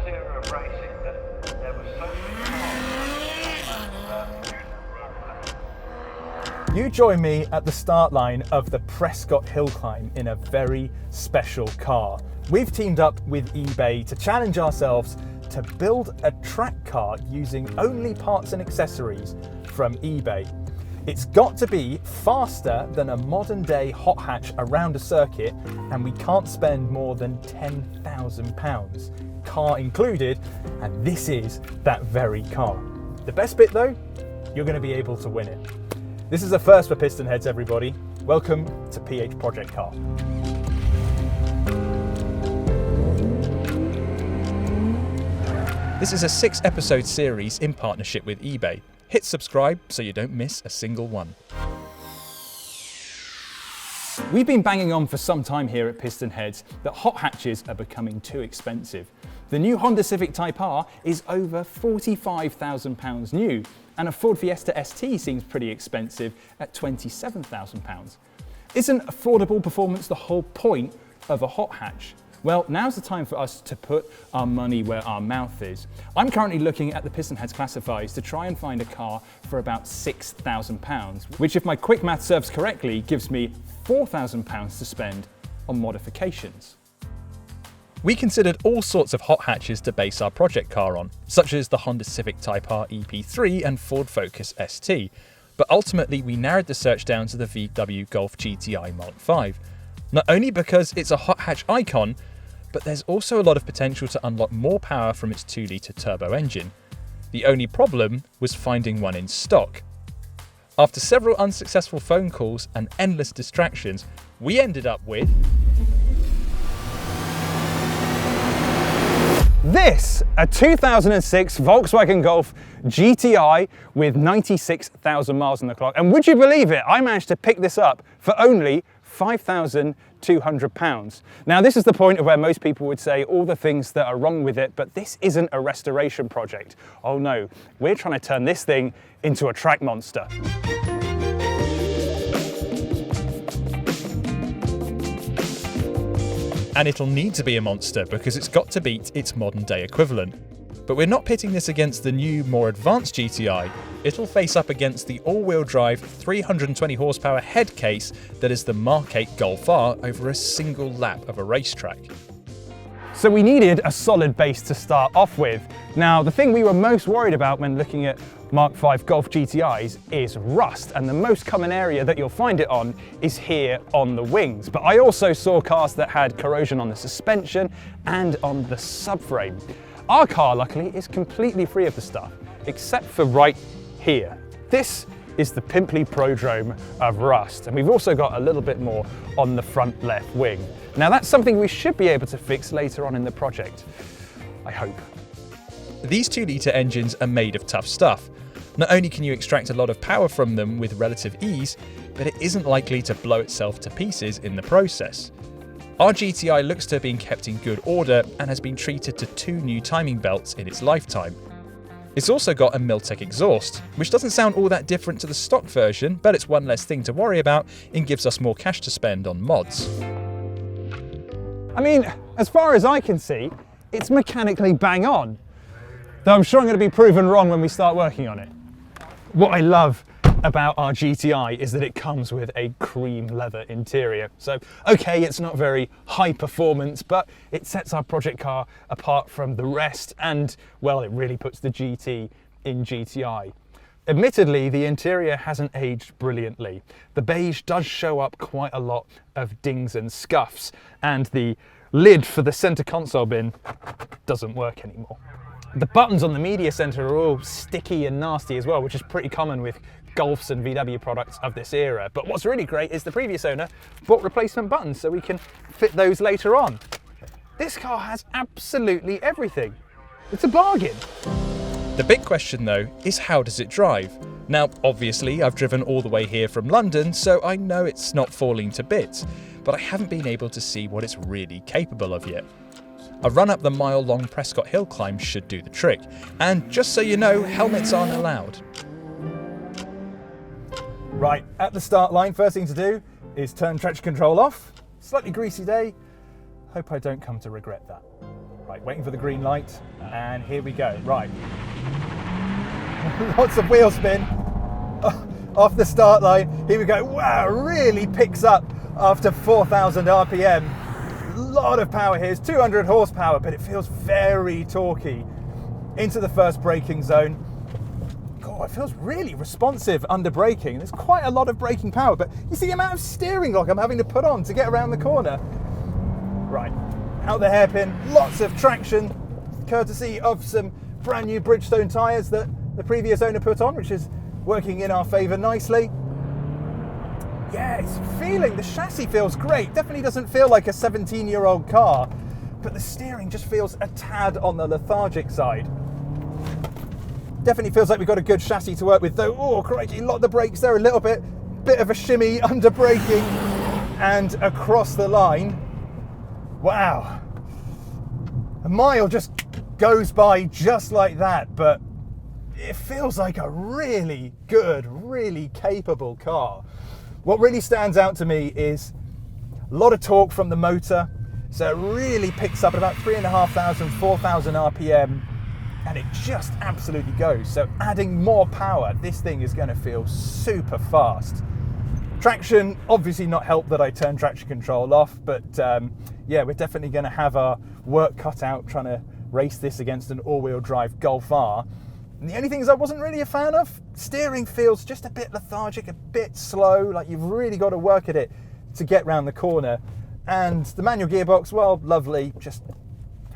era of racing that there were so many You join me at the start line of the Prescott Hill Climb in a very special car. We've teamed up with eBay to challenge ourselves to build a track car using only parts and accessories from eBay. It's got to be faster than a modern day hot hatch around a circuit, and we can't spend more than £10,000, car included, and this is that very car. The best bit though, you're going to be able to win it. This is a first for PistonHeads, everybody. Welcome to PH Project Car. This is a 6-episode series in partnership with eBay. Hit subscribe so you don't miss a single one. We've been banging on for some time here at PistonHeads that hot hatches are becoming too expensive. The new Honda Civic Type R is over £45,000 new, and a Ford Fiesta ST seems pretty expensive at £27,000. Isn't affordable performance the whole point of a hot hatch? Well, now's the time for us to put our money where our mouth is. I'm currently looking at the PistonHeads classifieds to try and find a car for about £6,000, which, if my quick math serves correctly, gives me £4,000 to spend on modifications. We considered all sorts of hot hatches to base our project car on, such as the Honda Civic Type R EP3 and Ford Focus ST, but ultimately we narrowed the search down to the VW Golf GTI Mark V. Not only because it's a hot hatch icon, but there's also a lot of potential to unlock more power from its 2-litre turbo engine. The only problem was finding one in stock. After several unsuccessful phone calls and endless distractions, we ended up with this, a 2006 Volkswagen Golf GTI with 96,000 miles on the clock. And would you believe it? I managed to pick this up for only £5,200. Now, this is the point of where most people would say all the things that are wrong with it, but this isn't a restoration project. Oh no, we're trying to turn this thing into a track monster. And it'll need to be a monster because it's got to beat its modern day equivalent. But we're not pitting this against the new, more advanced GTI. It'll face up against the all-wheel drive 320 horsepower head case that is the Mark 8 Golf R over a single lap of a racetrack. So we needed a solid base to start off with. Now, the thing we were most worried about when looking at Mark V Golf GTIs is rust, and the most common area that you'll find it on is here on the wings. But I also saw cars that had corrosion on the suspension and on the subframe. Our car, luckily, is completely free of the stuff, except for right here. This is the pimply prodrome of rust, and we've also got a little bit more on the front left wing. Now, that's something we should be able to fix later on in the project, I hope. These 2-litre engines are made of tough stuff. Not only can you extract a lot of power from them with relative ease, but it isn't likely to blow itself to pieces in the process. Our GTI looks to have been kept in good order and has been treated to 2 new timing belts in its lifetime. It's also got a Miltech exhaust, which doesn't sound all that different to the stock version, but it's one less thing to worry about and gives us more cash to spend on mods. I mean, as far as I can see, it's mechanically bang on. Though I'm sure I'm going to be proven wrong when we start working on it. What I love about our GTI is that it comes with a cream leather interior. So, okay, it's not very high performance, but it sets our project car apart from the rest, and, well, it really puts the GT in GTI. Admittedly, the interior hasn't aged brilliantly. The beige does show up quite a lot of dings and scuffs, and the lid for the center console bin doesn't work anymore. The buttons on the media center are all sticky and nasty as well, which is pretty common with Golfs and VW products of this era. But what's really great is the previous owner bought replacement buttons so we can fit those later on. This car has absolutely everything. It's a bargain. The big question though is, how does it drive? Now, obviously I've driven all the way here from London, so I know it's not falling to bits, but I haven't been able to see what it's really capable of yet. A run up the mile-long Prescott Hill climb should do the trick, and just so you know, helmets aren't allowed. Right, at the start line, first thing to do is turn traction control off. Slightly greasy day. Hope I don't come to regret that. Right, waiting for the green light, and here we go. Right. Lots of wheel spin off the start line. Here we go. Wow, really picks up after 4,000 RPM. A lot of power here. It's 200 horsepower, but it feels very torquey. Into the first braking zone. God, it feels really responsive under braking. There's quite a lot of braking power, but you see the amount of steering lock I'm having to put on to get around the corner. Right, out the hairpin, lots of traction, courtesy of some brand new Bridgestone tyres that the previous owner put on, which is working in our favour nicely. Yeah, it's feeling, the chassis feels great. Definitely doesn't feel like a 17-year-old car, but the steering just feels a tad on the lethargic side. Definitely feels like we've got a good chassis to work with though. Oh, crikey, lock the brakes there a little bit. Bit of a shimmy under braking and across the line. Wow. A mile just goes by just like that, but it feels like a really good, really capable car. What really stands out to me is a lot of torque from the motor. So it really picks up at about 3,500, 4,000 RPM. And it just absolutely goes. So adding more power, this thing is going to feel super fast. Traction, obviously not helped that I turned traction control off, but yeah, we're definitely going to have our work cut out trying to race this against an all-wheel drive Golf R. And the only things I wasn't really a fan of, steering feels just a bit lethargic, a bit slow, like you've really got to work at it to get round the corner. And the manual gearbox, well, lovely, just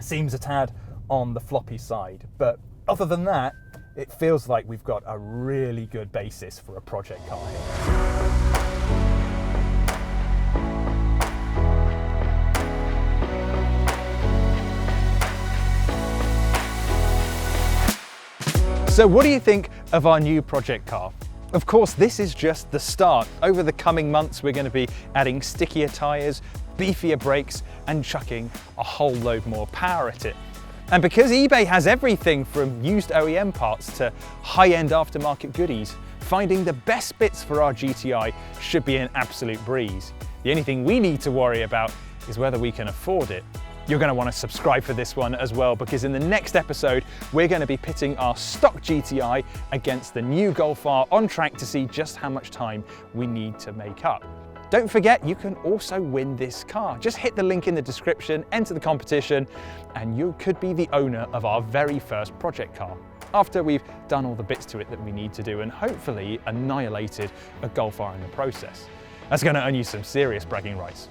seems a tad on the floppy side. But other than that, it feels like we've got a really good basis for a project car here. So what do you think of our new project car? Of course, this is just the start. Over the coming months, we're going to be adding stickier tyres, beefier brakes, and chucking a whole load more power at it. And because eBay has everything from used OEM parts to high-end aftermarket goodies, finding the best bits for our GTI should be an absolute breeze. The only thing we need to worry about is whether we can afford it. You're going to want to subscribe for this one as well, because in the next episode, we're going to be pitting our stock GTI against the new Golf R on track to see just how much time we need to make up. Don't forget, you can also win this car. Just hit the link in the description, enter the competition, and you could be the owner of our very first project car, after we've done all the bits to it that we need to do and hopefully annihilated a Golf R in the process. That's going to earn you some serious bragging rights.